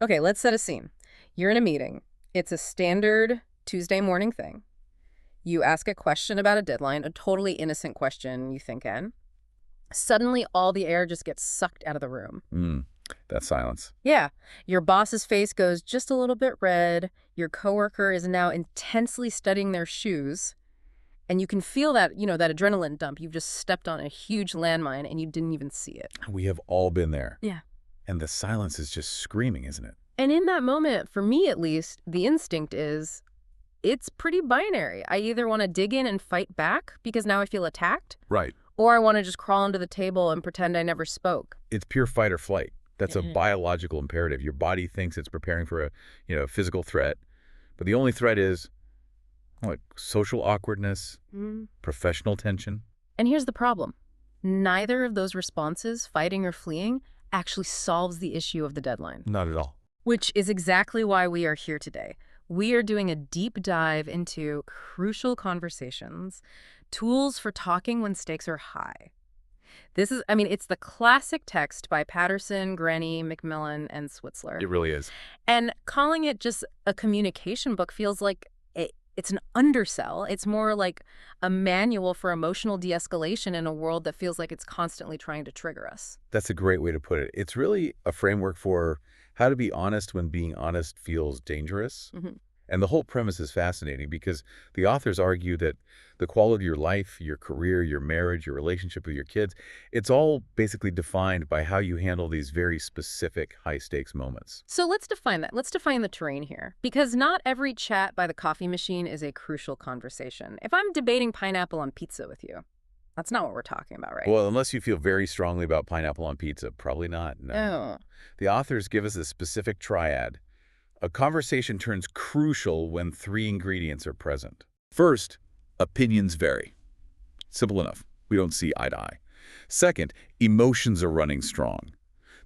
Okay, let's set a scene. You're in a meeting. It's a standard Tuesday morning thing. You ask a question about a deadline, a totally innocent question, you think, in. Suddenly, all the air just gets sucked out of the room. Mm, that silence. Yeah, your boss's face goes just a little bit red. Your coworker is now intensely studying their shoes. And you can feel that adrenaline dump. You've just stepped on a huge landmine and you didn't even see it. We have all been there. Yeah. And the silence is just screaming, isn't it? And in that moment, for me at least, the instinct is it's pretty binary. I either want to dig in and fight back because now I feel attacked, Right. or I want to just crawl under the table and pretend I never spoke. It's pure fight or flight. That's a Mhm. biological imperative. Your body thinks it's preparing for a physical threat, but the only threat is what? Social awkwardness, Mm. professional tension. And here's the problem. Neither of those responses, fighting or fleeing, actually solves the issue of the deadline. Not at all. Which is exactly why we are here today. We are doing a deep dive into crucial conversations, tools for talking when stakes are high. It's the classic text by Patterson, Grenny, McMillan, and Switzler. It really is. And calling it just a communication book feels like it's an undersell. It's more like a manual for emotional de-escalation in a world that feels like it's constantly trying to trigger us. That's a great way to put it. It's really a framework for how to be honest when being honest feels dangerous. Mhm. And the whole premise is fascinating because the authors argue that the quality of your life, your career, your marriage, your relationship with your kids, it's all basically defined by how you handle these very specific high-stakes moments. So let's define that. Let's define the terrain here. Because not every chat by the coffee machine is a crucial conversation. If I'm debating pineapple on pizza with you, that's not what we're talking about, right? Well, unless you feel very strongly about pineapple on pizza, probably not. No. Oh. The authors give us a specific triad. A conversation turns crucial when three ingredients are present. First, opinions vary. Simple enough. We don't see eye to eye. Second, emotions are running strong.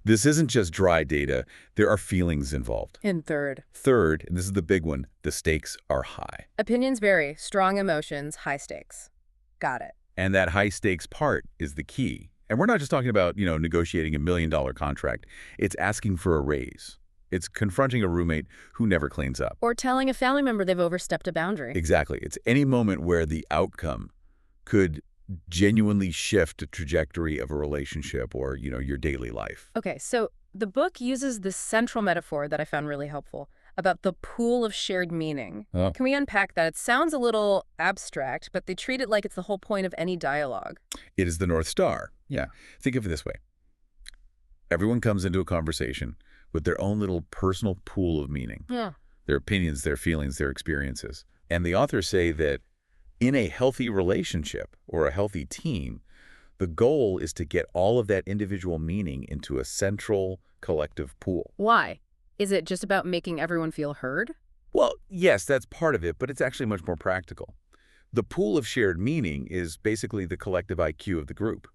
This isn't just dry data. There are feelings involved. And third, Third, and this is the big one, the stakes are high. opinions vary, strong emotions, high stakes. Got it. And that high stakes part is the key. And we're not just talking about, negotiating $1 million contract. It's asking for a raise. It's confronting a roommate who never cleans up. Or telling a family member they've overstepped a boundary. Exactly. It's any moment where the outcome could genuinely shift the trajectory of a relationship or, your daily life. Okay, so the book uses this central metaphor that I found really helpful about the pool of shared meaning. Oh. Can we unpack that? It sounds a little abstract, but they treat it like it's the whole point of any dialogue. It is the North Star. Yeah. Think of it this way. Everyone comes into a conversation with their own little personal pool of meaning. Yeah. Their opinions, their feelings, their experiences. And the authors say that in a healthy relationship or a healthy team, the goal is to get all of that individual meaning into a central collective pool. Why? Is it just about making everyone feel heard? Well, yes, that's part of it, but it's actually much more practical. The pool of shared meaning is basically the collective IQ of the group.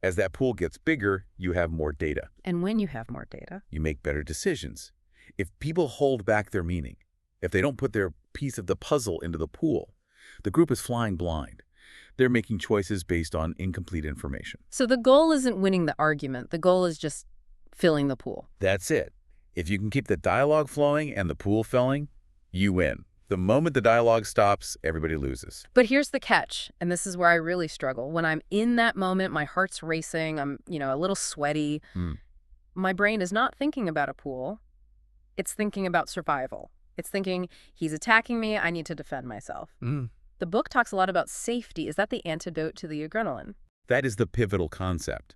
As that pool gets bigger, you have more data. And when you have more data? You make better decisions. If people hold back their meaning, if they don't put their piece of the puzzle into the pool, the group is flying blind. They're making choices based on incomplete information. So the goal isn't winning the argument. The goal is just filling the pool. That's it. If you can keep the dialogue flowing and the pool filling, you win. The moment the dialogue stops, everybody loses. But here's the catch, and this is where I really struggle. When I'm in that moment, my heart's racing, I'm, a little sweaty. My brain is not thinking about a pool. It's thinking about survival. It's thinking, he's attacking me, I need to defend myself. The book talks a lot about safety. Is that the antidote to the adrenaline? That is the pivotal concept.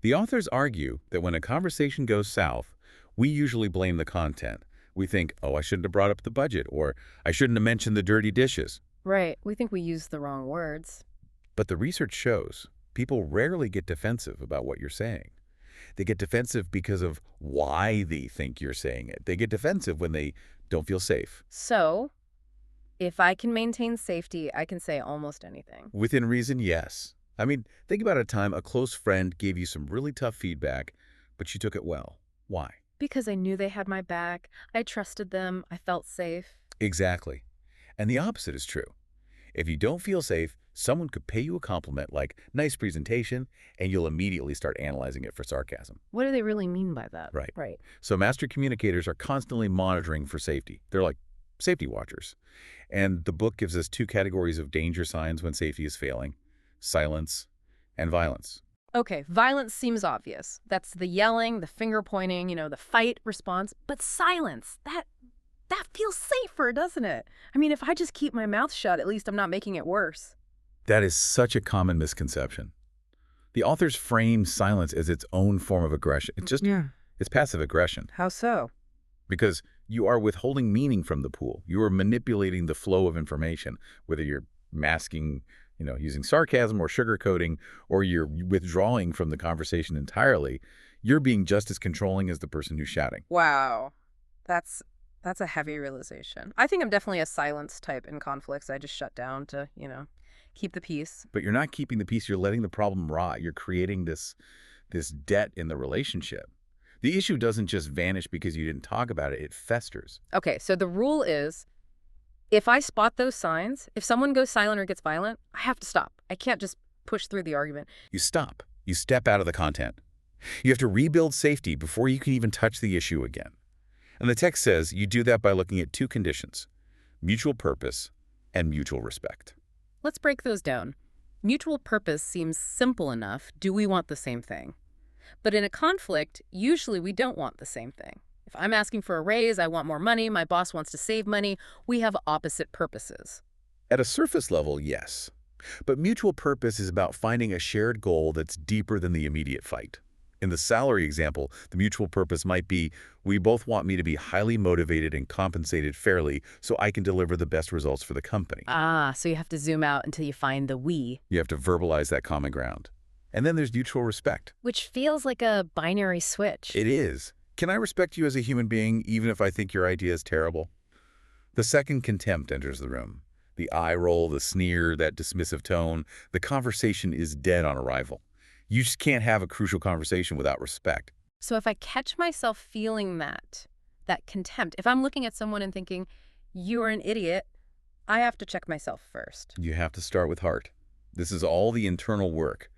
The authors argue that when a conversation goes south, we usually blame the content. We think, oh, I shouldn't have brought up the budget, or I shouldn't have mentioned the dirty dishes. Right. We think we use the wrong words. But the research shows people rarely get defensive about what you're saying. They get defensive because of why they think you're saying it. They get defensive when they don't feel safe. So, if I can maintain safety, I can say almost anything. Within reason, yes. Think about a time a close friend gave you some really tough feedback, but you took it well. Why? Because I knew they had my back. I trusted them. I felt safe. Exactly. And the opposite is true. If you don't feel safe, someone could pay you a compliment like, nice presentation, and you'll immediately start analyzing it for sarcasm. What do they really mean by that? Right. Right. So master communicators are constantly monitoring for safety. They're like safety watchers. And the book gives us two categories of danger signs when safety is failing: silence and violence. Okay, violence seems obvious. That's the yelling, the finger pointing, the fight response. But silence, that feels safer, doesn't it? I mean, if I just keep my mouth shut, at least I'm not making it worse. That is such a common misconception. The authors frame silence as its own form of aggression. It's passive aggression. How so? Because you are withholding meaning from the pool. You are manipulating the flow of information, whether you're masking, using sarcasm or sugarcoating, or you're withdrawing from the conversation entirely. You're being just as controlling as the person who's shouting. Wow. That's a heavy realization. I think I'm definitely a silence type in conflicts. I just shut down to, keep the peace. But you're not keeping the peace. You're letting the problem rot. You're creating this debt in the relationship. The issue doesn't just vanish because you didn't talk about it. It festers. Okay, so the rule is, if I spot those signs, if someone goes silent or gets violent, I have to stop. I can't just push through the argument. You stop. You step out of the content. You have to rebuild safety before you can even touch the issue again. And the text says you do that by looking at two conditions: mutual purpose and mutual respect. Let's break those down. Mutual purpose seems simple enough. Do we want the same thing? But in a conflict, usually we don't want the same thing. If I'm asking for a raise, I want more money, my boss wants to save money, we have opposite purposes. At a surface level, yes. But mutual purpose is about finding a shared goal that's deeper than the immediate fight. In the salary example, the mutual purpose might be, we both want me to be highly motivated and compensated fairly so I can deliver the best results for the company. So you have to zoom out until you find the we. You have to verbalize that common ground. And then there's mutual respect. Which feels like a binary switch. It is. Can I respect you as a human being even if I think your idea is terrible? The second contempt enters the room. The eye roll, the sneer, that dismissive tone. The conversation is dead on arrival. You just can't have a crucial conversation without respect. So if I catch myself feeling that contempt, if I'm looking at someone and thinking, you're an idiot, I have to check myself first. You have to start with heart. This is all the internal work.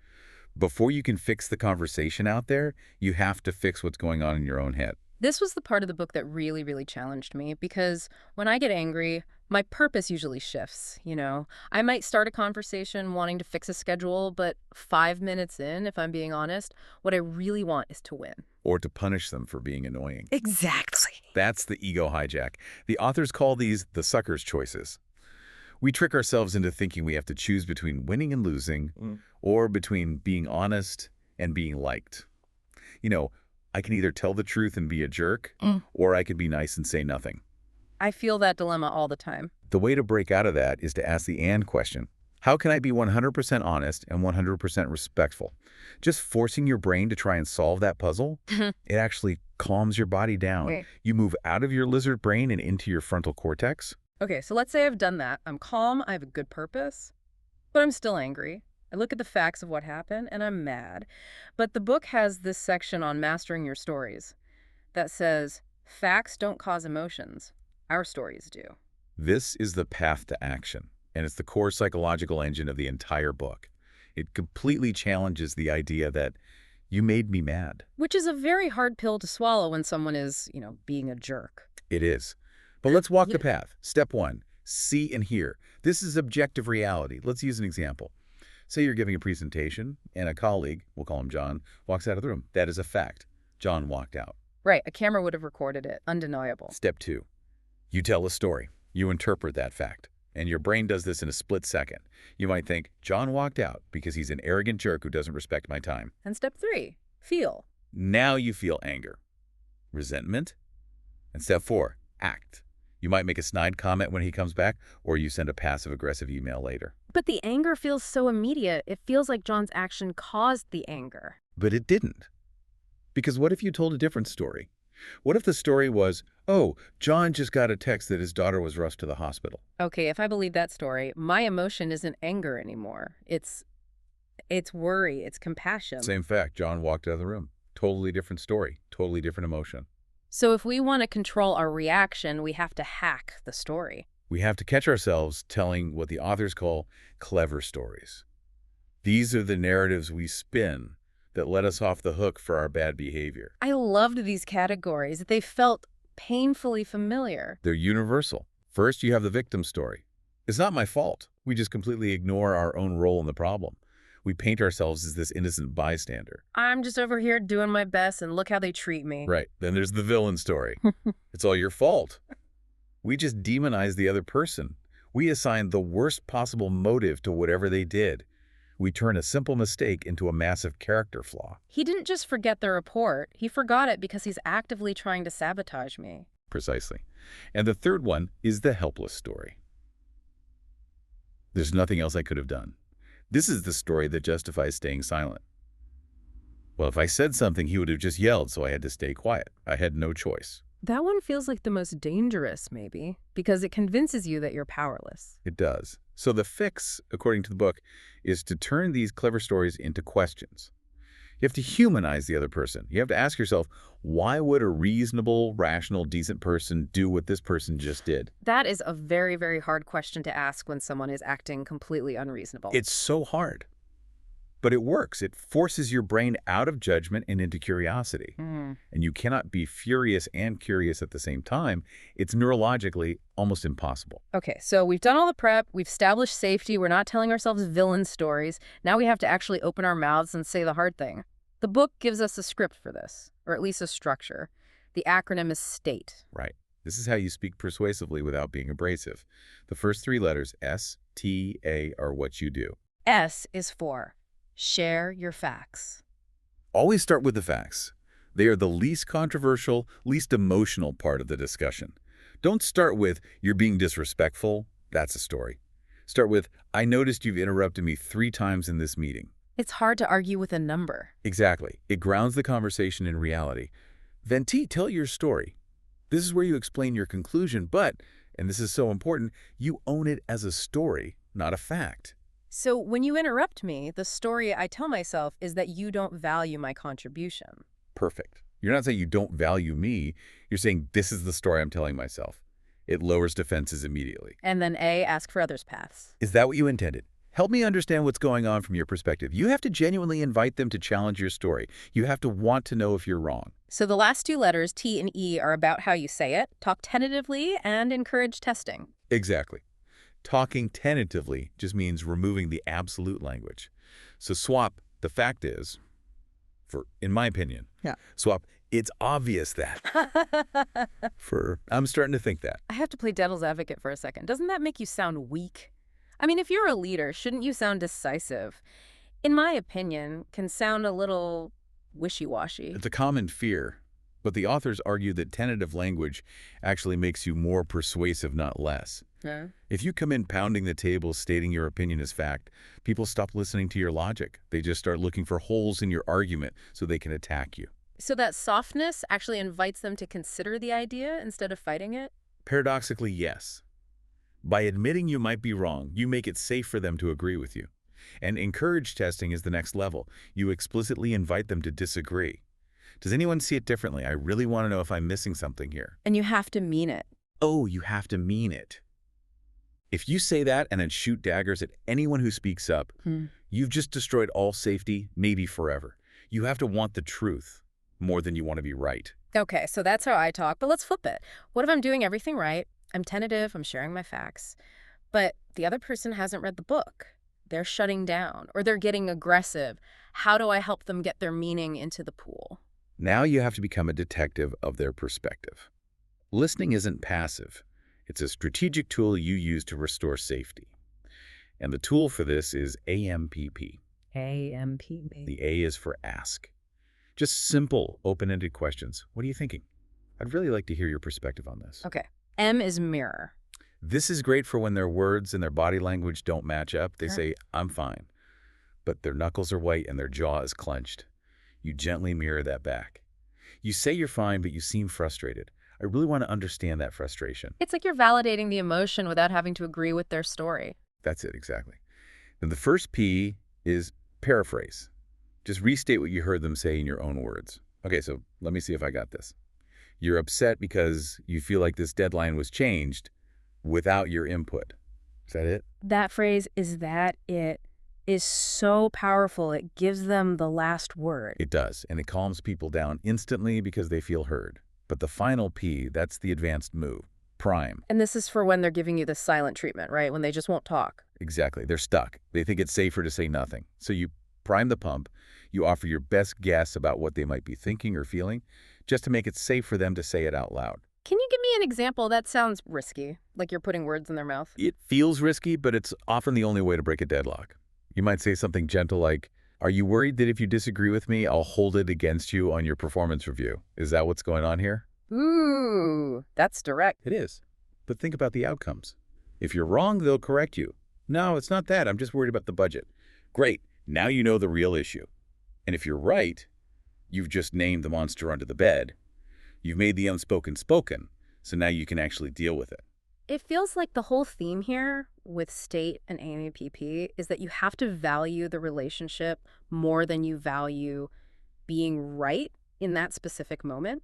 Before you can fix the conversation out there, you have to fix what's going on in your own head. This was the part of the book that really, really challenged me, because when I get angry, my purpose usually shifts, I might start a conversation wanting to fix a schedule, but 5 minutes in, if I'm being honest, what I really want is to win. Or to punish them for being annoying. Exactly. That's the ego hijack. The authors call these the sucker's choices. We trick ourselves into thinking we have to choose between winning and losing, or between being honest and being liked. I can either tell the truth and be a jerk, or I can be nice and say nothing. I feel that dilemma all the time. The way to break out of that is to ask the and question. How can I be 100% honest and 100% respectful? Just forcing your brain to try and solve that puzzle, it actually calms your body down. Okay. You move out of your lizard brain and into your frontal cortex. Okay, so let's say I've done that. I'm calm, I have a good purpose, but I'm still angry. I look at the facts of what happened, and I'm mad. But the book has this section on mastering your stories that says, facts don't cause emotions. Our stories do. This is the path to action, and it's the core psychological engine of the entire book. It completely challenges the idea that you made me mad. Which is a very hard pill to swallow when someone is, being a jerk. It is. But let's walk the path. Step 1, see and hear. This is objective reality. Let's use an example. Say you're giving a presentation, and a colleague, we'll call him John, walks out of the room. That is a fact. John walked out. Right, a camera would have recorded it. Undeniable. Step 2, you tell a story. You interpret that fact. And your brain does this in a split second. You might think, John walked out because he's an arrogant jerk who doesn't respect my time. And step 3, feel. Now you feel anger, resentment. And step 4, act. You might make a snide comment when he comes back, or you send a passive-aggressive email later. But the anger feels so immediate. It feels like John's action caused the anger. But it didn't. Because what if you told a different story? What if the story was, oh, John just got a text that his daughter was rushed to the hospital? Okay, if I believe that story, my emotion isn't anger anymore. It's worry, it's compassion. Same fact. John walked out of the room. Totally different story. Totally different emotion. So if we want to control our reaction, we have to hack the story. We have to catch ourselves telling what the authors call clever stories. These are the narratives we spin that let us off the hook for our bad behavior. I loved these categories. They felt painfully familiar. They're universal. First, you have the victim story. It's not my fault. We just completely ignore our own role in the problem. We paint ourselves as this innocent bystander. I'm just over here doing my best and look how they treat me. Right. Then there's the villain story. It's all your fault. We just demonize the other person. We assign the worst possible motive to whatever they did. We turn a simple mistake into a massive character flaw. He didn't just forget the report. He forgot it because he's actively trying to sabotage me. Precisely. And the third one is the helpless story. There's nothing else I could have done. This is the story that justifies staying silent. Well, if I said something, he would have just yelled, so I had to stay quiet. I had no choice. That one feels like the most dangerous, maybe, because it convinces you that you're powerless. It does. So the fix, according to the book, is to turn these clever stories into questions. You have to humanize the other person. You have to ask yourself, why would a reasonable, rational, decent person do what this person just did? That is a very, very hard question to ask when someone is acting completely unreasonable. It's so hard. But it works. It forces your brain out of judgment and into curiosity. And you cannot be furious and curious at the same time. It's neurologically almost impossible. Okay, so we've done all the prep, we've established safety, we're not telling ourselves villain stories. Now we have to actually open our mouths and say the hard thing. The book gives us a script for this, or at least a structure. The acronym is STATE. Right. This is how you speak persuasively without being abrasive. The first three letters, S, T, A, are what you do. S is for share your facts. Always start with the facts. They are the least controversial, least emotional part of the discussion. Don't start with, you're being disrespectful. That's a story. Start with, I noticed you've interrupted me 3 times in this meeting. It's hard to argue with a number. Exactly. It grounds the conversation in reality. Then T, tell your story. This is where you explain your conclusion, but, and this is so important, you own it as a story, not a fact. So when you interrupt me, the story I tell myself is that you don't value my contribution. Perfect. You're not saying you don't value me. You're saying this is the story I'm telling myself. It lowers defenses immediately. And then A, ask for others' paths. Is that what you intended? Help me understand what's going on from your perspective. You have to genuinely invite them to challenge your story. You have to want to know if you're wrong. So the last 2 letters, T and E, are about how you say it, talk tentatively, and encourage testing. Exactly. Talking tentatively just means removing the absolute language. So swap, the fact is, in my opinion, swap, it's obvious that. I'm starting to think that. I have to play devil's advocate for a second. Doesn't that make you sound weak? I mean, if you're a leader, shouldn't you sound decisive? In my opinion, can sound a little wishy-washy. It's a common fear, but the authors argue that tentative language actually makes you more persuasive, not less. Yeah. If you come in pounding the table, stating your opinion as fact, people stop listening to your logic. They just start looking for holes in your argument so they can attack you. So that softness actually invites them to consider the idea instead of fighting it? Paradoxically, yes. By admitting you might be wrong, you make it safe for them to agree with you. And encourage testing is the next level. You explicitly invite them to disagree. Does anyone see it differently? I really want to know if I'm missing something here. And you have to mean it. Oh, you have to mean it. If you say that and then shoot daggers at anyone who speaks up, you've just destroyed all safety, maybe forever. You have to want the truth more than you want to be right. Okay, so that's how I talk, but let's flip it. What if I'm doing everything right? I'm tentative, I'm sharing my facts, but the other person hasn't read the book. They're shutting down, or they're getting aggressive. How do I help them get their meaning into the pool? Now you have to become a detective of their perspective. Listening isn't passive. It's a strategic tool you use to restore safety. And the tool for this is AMPP. AMPP. The A is for ask. Just simple, open-ended questions. What are you thinking? I'd really like to hear your perspective on this. Okay. M is mirror. This is great for when their words and their body language don't match up. They say, I'm fine. But their knuckles are white and their jaw is clenched. You gently mirror that back. You say you're fine, but you seem frustrated. I really want to understand that frustration. It's like you're validating the emotion without having to agree with their story. That's it, exactly. Then the first P is paraphrase. Just restate what you heard them say in your own words. Okay, so let me see if I got this. You're upset because you feel like this deadline was changed, without your input. Is that it? That phrase, "is that it," is so powerful. It gives them the last word. It does, and it calms people down instantly because they feel heard. But the final P, that's the advanced move. Prime. And this is for when they're giving you the silent treatment, right? When they just won't talk. Exactly. They're stuck. They think it's safer to say nothing. So you prime the pump. You offer your best guess about what they might be thinking or feeling, just to make it safe for them to say it out loud. Can you give me an example? That sounds risky, like you're putting words in their mouth. It feels risky, but it's often the only way to break a deadlock. You might say something gentle like, "Are you worried that if you disagree with me, I'll hold it against you on your performance review? Is that what's going on here?" Ooh, that's direct. It is. But think about the outcomes. If you're wrong, they'll correct you. "No, it's not that. I'm just worried about the budget." Great. Now you know the real issue. And if you're right, you've just named the monster under the bed. You've made the unspoken spoken, so now you can actually deal with it. It feels like the whole theme here with state and AMPP is that you have to value the relationship more than you value being right in that specific moment.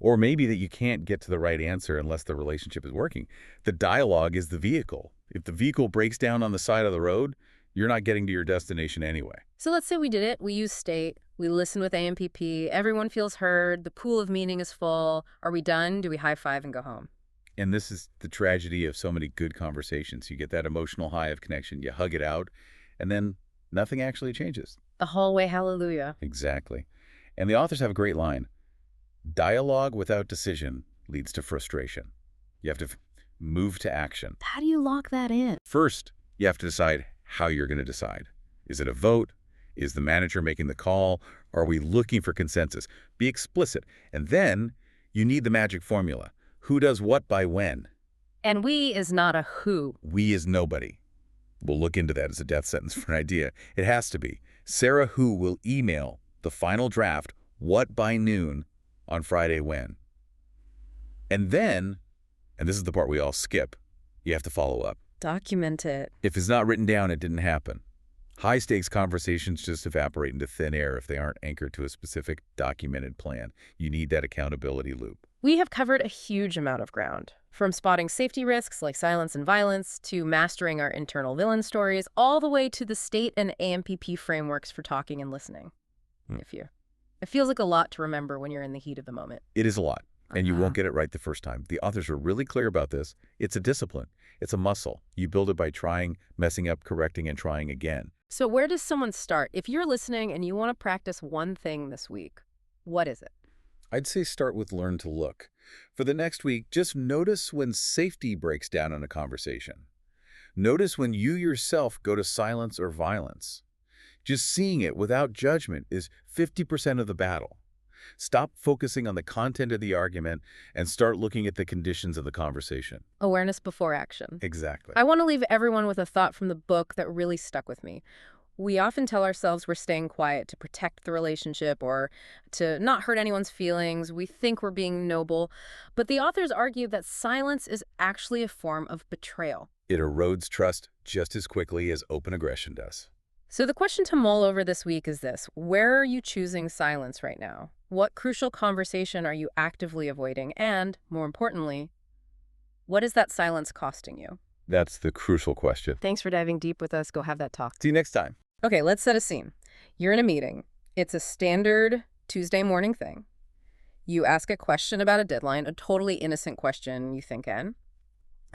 Or maybe that you can't get to the right answer unless the relationship is working. The dialogue is the vehicle. If the vehicle breaks down on the side of the road, you're not getting to your destination anyway. So let's say we did it. We use state. We listen with AMPP. Everyone feels heard. The pool of meaning is full. Are we done? Do we high five and go home? And this is the tragedy of so many good conversations. You get that emotional high of connection, you hug it out, and then nothing actually changes. The hallway hallelujah. Exactly. And the authors have a great line. Dialogue without decision leads to frustration. You have to move to action. How do you lock that in? First, you have to decide how you're going to decide. Is it a vote? Is the manager making the call? Or are we looking for consensus? Be explicit. And then you need the magic formula. Who does what by when? And we is not a who. We is nobody. We'll look into that as a death sentence for an idea. It has to be. Sarah Who will email the final draft, what by noon, on Friday when. And then, and this is the part we all skip, you have to follow up. Document it. If it's not written down, it didn't happen. High-stakes conversations just evaporate into thin air if they aren't anchored to a specific documented plan. You need that accountability loop. We have covered a huge amount of ground, from spotting safety risks like silence and violence, to mastering our internal villain stories, all the way to the state and AMPP frameworks for talking and listening. It feels like a lot to remember when you're in the heat of the moment. It is a lot, and you won't get it right the first time. The authors are really clear about this. It's a discipline. It's a muscle. You build it by trying, messing up, correcting, and trying again. So where does someone start? If you're listening and you want to practice one thing this week, what is it? I'd say start with learn to look. For the next week, just notice when safety breaks down in a conversation. Notice when you yourself go to silence or violence. Just seeing it without judgment is 50% of the battle. Stop focusing on the content of the argument and start looking at the conditions of the conversation. Awareness before action. Exactly. I want to leave everyone with a thought from the book that really stuck with me. We often tell ourselves we're staying quiet to protect the relationship or to not hurt anyone's feelings. We think we're being noble. But the authors argue that silence is actually a form of betrayal. It erodes trust just as quickly as open aggression does. So the question to mull over this week is this. Where are you choosing silence right now? What crucial conversation are you actively avoiding? And, more importantly, what is that silence costing you? That's the crucial question. Thanks for diving deep with us. Go have that talk. See you next time. Okay, let's set a scene. You're in a meeting. It's a standard Tuesday morning thing. You ask a question about a deadline, a totally innocent question, you think, in.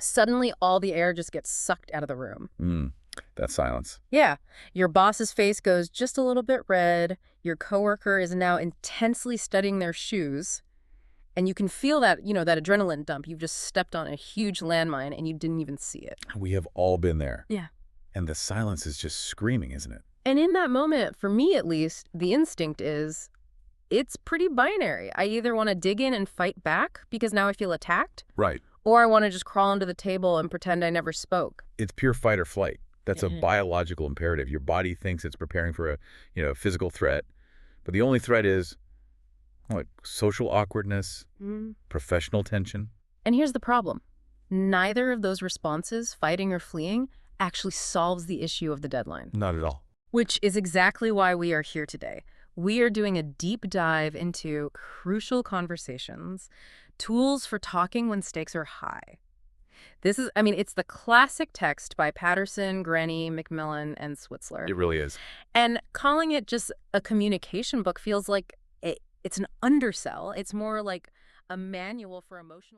Suddenly, all the air just gets sucked out of the room. That silence. Yeah. Your boss's face goes just a little bit red. Your coworker is now intensely studying their shoes. And you can feel that, that adrenaline dump. You've just stepped on a huge landmine and you didn't even see it. We have all been there. Yeah. And the silence is just screaming, isn't it? And in that moment, for me at least, the instinct is, it's pretty binary. I either want to dig in and fight back because now I feel attacked. Right. Or I want to just crawl under the table and pretend I never spoke. It's pure fight or flight. That's a biological imperative. Your body thinks it's preparing for a physical threat. But the only threat is social awkwardness, professional tension. And here's the problem. Neither of those responses, fighting or fleeing, actually solves the issue of the deadline. Not at all. Which is exactly why we are here today. We are doing a deep dive into crucial conversations, tools for talking when stakes are high. I mean, it's the classic text by Patterson, Grenny, Macmillan, and Switzler. It really is. And calling it just a communication book feels like it's an undersell. It's more like a manual for emotional...